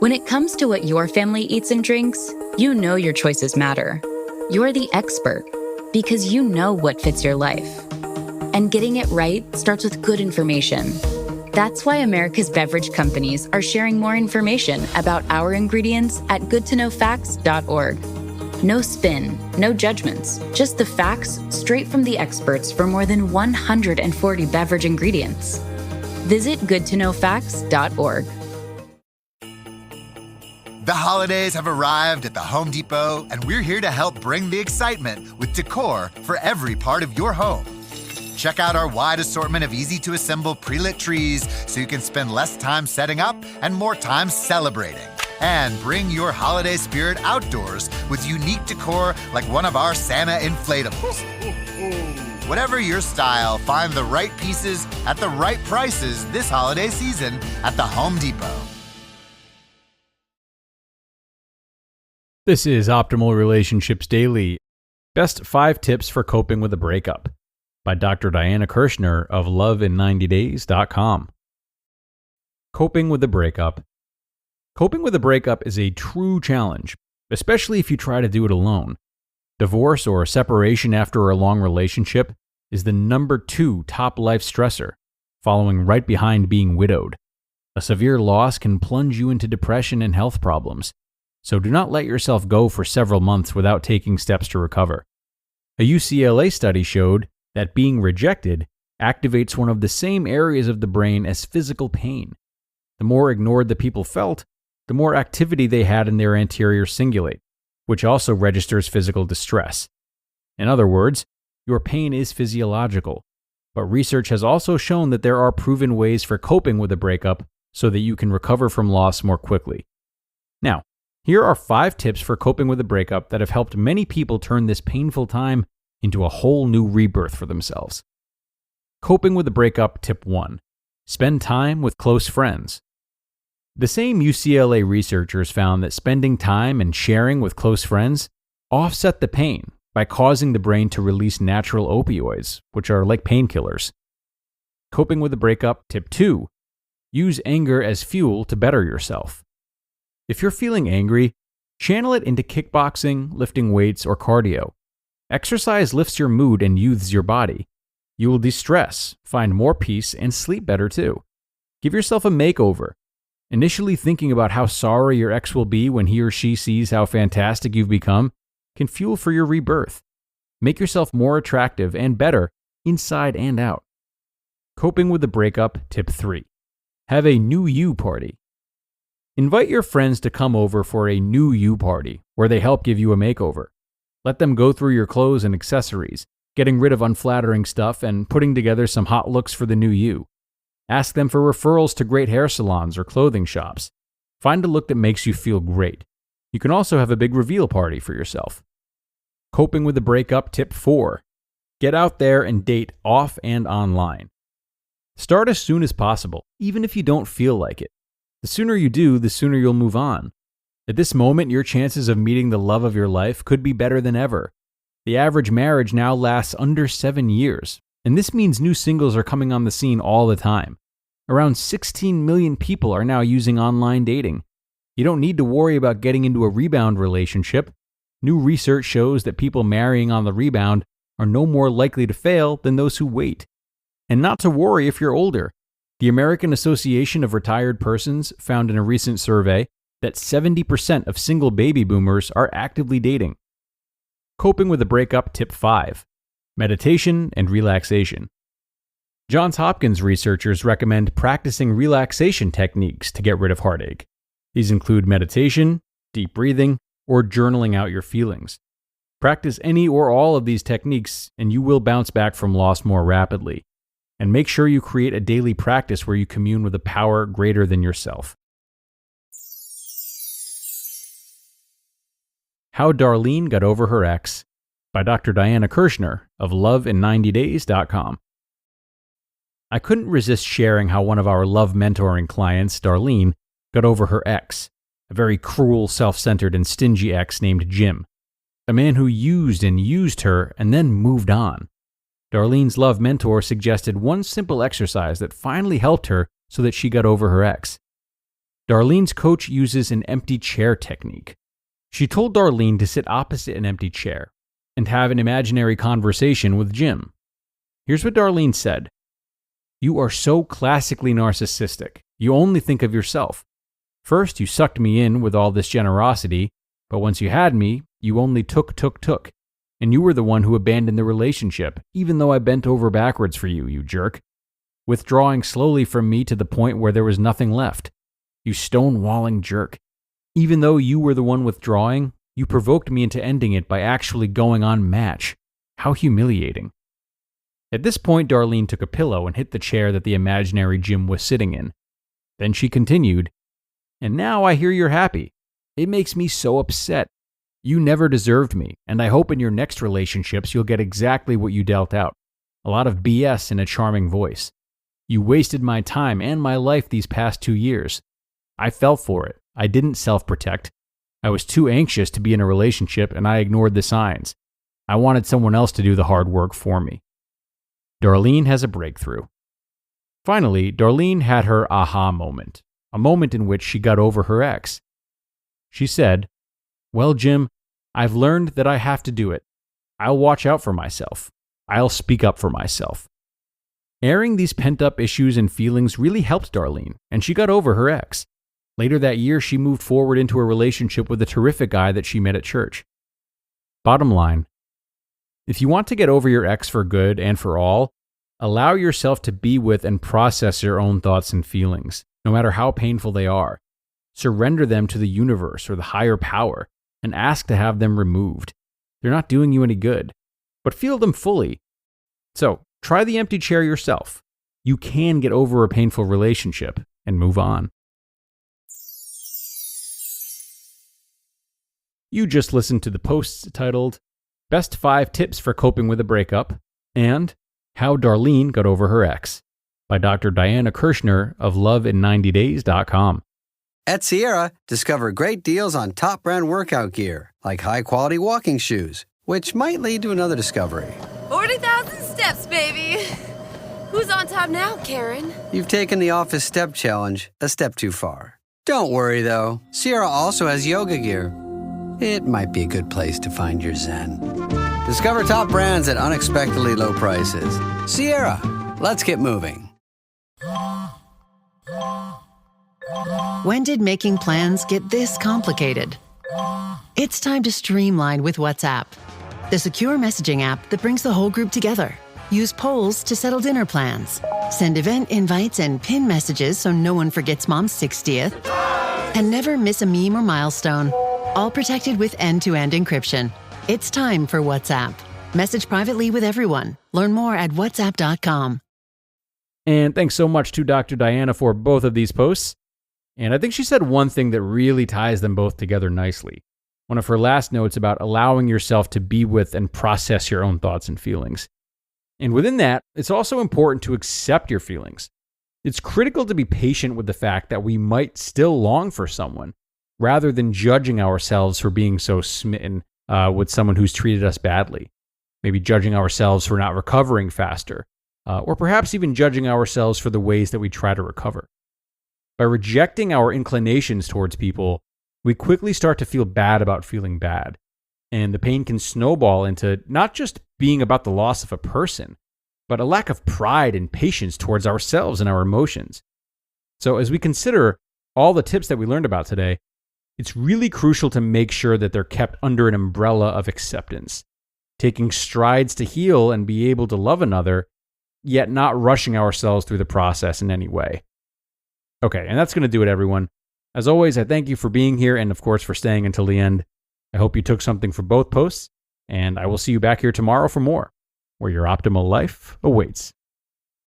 When it comes to what your family eats and drinks, you know your choices matter. You're the expert because you know what fits your life. And getting it right starts with good information. That's why America's beverage companies are sharing more information about our ingredients at goodtoknowfacts.org. No spin, no judgments, just the facts straight from the experts for more than 140 beverage ingredients. Visit goodtoknowfacts.org. The holidays have arrived at the Home Depot, and we're here to help bring the excitement with decor for every part of your home. Check out our wide assortment of easy-to-assemble pre-lit trees so you can spend less time setting up and more time celebrating. And bring your holiday spirit outdoors with unique decor like one of our Santa inflatables. Whatever your style, find the right pieces at the right prices this holiday season at the Home Depot. This is Optimal Relationships Daily. Best 5 Tips for Coping with a Breakup by Dr. Diana Kirschner of loveinninetydays.com. Coping with a breakup. Coping with a breakup is a true challenge, especially if you try to do it alone. Divorce or separation after a long relationship is the number 2 top life stressor, following right behind being widowed. A severe loss can plunge you into depression and health problems, so do not let yourself go for several months without taking steps to recover. A UCLA study showed that being rejected activates one of the same areas of the brain as physical pain. The more ignored the people felt, the more activity they had in their anterior cingulate, which also registers physical distress. In other words, your pain is physiological, but research has also shown that there are proven ways for coping with a breakup so that you can recover from loss more quickly. Now, here are 5 tips for coping with a breakup that have helped many people turn this painful time into a whole new rebirth for themselves. Coping with a breakup tip 1. Spend time with close friends. The same UCLA researchers found that spending time and sharing with close friends offset the pain by causing the brain to release natural opioids, which are like painkillers. Coping with a breakup tip 2. Use anger as fuel to better yourself. If you're feeling angry, channel it into kickboxing, lifting weights, or cardio. Exercise lifts your mood and youths your body. You will de-stress, find more peace, and sleep better too. Give yourself a makeover. Initially thinking about how sorry your ex will be when he or she sees how fantastic you've become can fuel for your rebirth. Make yourself more attractive and better inside and out. Coping with the breakup tip 3. Have a new you party. Invite your friends to come over for a new you party where they help give you a makeover. Let them go through your clothes and accessories, getting rid of unflattering stuff and putting together some hot looks for the new you. Ask them for referrals to great hair salons or clothing shops. Find a look that makes you feel great. You can also have a big reveal party for yourself. Coping with the breakup tip 4. Get out there and date off and online. Start as soon as possible, even if you don't feel like it. The sooner you do, the sooner you'll move on. At this moment, your chances of meeting the love of your life could be better than ever. The average marriage now lasts under 7 years, and this means new singles are coming on the scene all the time. Around 16 million people are now using online dating. You don't need to worry about getting into a rebound relationship. New research shows that people marrying on the rebound are no more likely to fail than those who wait. And not to worry if you're older. The American Association of Retired Persons found in a recent survey that 70% of single baby boomers are actively dating. Coping with a breakup tip 5. Meditation and relaxation. Johns Hopkins researchers recommend practicing relaxation techniques to get rid of heartache. These include meditation, deep breathing, or journaling out your feelings. Practice any or all of these techniques and you will bounce back from loss more rapidly. And make sure you create a daily practice where you commune with a power greater than yourself. How Darlene Got Over Her Ex by Dr. Diana Kirschner of loveinninetydays.com. I couldn't resist sharing how one of our love mentoring clients, Darlene, got over her ex, a very cruel, self-centered, and stingy ex named Jim, a man who used her and then moved on. Darlene's love mentor suggested one simple exercise that finally helped her so that she got over her ex. Darlene's coach uses an empty chair technique. She told Darlene to sit opposite an empty chair and have an imaginary conversation with Jim. Here's what Darlene said. "You are so classically narcissistic. You only think of yourself. First, you sucked me in with all this generosity, but once you had me, you only took. And you were the one who abandoned the relationship, even though I bent over backwards for you, you jerk. Withdrawing slowly from me to the point where there was nothing left. You stonewalling jerk. Even though you were the one withdrawing, you provoked me into ending it by actually going on match. How humiliating." At this point, Darlene took a pillow and hit the chair that the imaginary Jim was sitting in. Then she continued, "And now I hear you're happy. It makes me so upset. You never deserved me, and I hope in your next relationships you'll get exactly what you dealt out. A lot of BS in a charming voice. You wasted my time and my life these past 2 years. I fell for it. I didn't self-protect. I was too anxious to be in a relationship, and I ignored the signs. I wanted someone else to do the hard work for me." Darlene has a breakthrough. Finally, Darlene had her aha moment, a moment in which she got over her ex. She said, "Well, Jim, I've learned that I have to do it. I'll watch out for myself. I'll speak up for myself." Airing these pent-up issues and feelings really helped Darlene, and she got over her ex. Later that year, she moved forward into a relationship with a terrific guy that she met at church. Bottom line, if you want to get over your ex for good and for all, allow yourself to be with and process your own thoughts and feelings, no matter how painful they are. Surrender them to the universe or the higher power and ask to have them removed. They're not doing you any good, but feel them fully. So, try the empty chair yourself. You can get over a painful relationship and move on. You just listened to the posts titled Best 5 Tips for Coping with a Breakup and How Darlene Got Over Her Ex by Dr. Diana Kirschner of lovin90days.com. At Sierra, discover great deals on top brand workout gear, like high-quality walking shoes, which might lead to another discovery. 40,000 steps, baby. Who's on top now, Karen? You've taken the office step challenge a step too far. Don't worry, though. Sierra also has yoga gear. It might be a good place to find your zen. Discover top brands at unexpectedly low prices. Sierra, let's get moving. When did making plans get this complicated? It's time to streamline with WhatsApp, the secure messaging app that brings the whole group together. Use polls to settle dinner plans. Send event invites and pin messages so no one forgets Mom's 60th. And never miss a meme or milestone. All protected with end-to-end encryption. It's time for WhatsApp. Message privately with everyone. Learn more at whatsapp.com. And thanks so much to Dr. Diana for both of these posts. And I think she said one thing that really ties them both together nicely. One of her last notes about allowing yourself to be with and process your own thoughts and feelings. And within that, it's also important to accept your feelings. It's critical to be patient with the fact that we might still long for someone, rather than judging ourselves for being so smitten with someone who's treated us badly. Maybe judging ourselves for not recovering faster, or perhaps even judging ourselves for the ways that we try to recover. By rejecting our inclinations towards people, we quickly start to feel bad about feeling bad. And the pain can snowball into not just being about the loss of a person, but a lack of pride and patience towards ourselves and our emotions. So as we consider all the tips that we learned about today, it's really crucial to make sure that they're kept under an umbrella of acceptance, taking strides to heal and be able to love another, yet not rushing ourselves through the process in any way. Okay, and that's going to do it, everyone. As always, I thank you for being here and, of course, for staying until the end. I hope you took something from both posts, and I will see you back here tomorrow for more, where your optimal life awaits.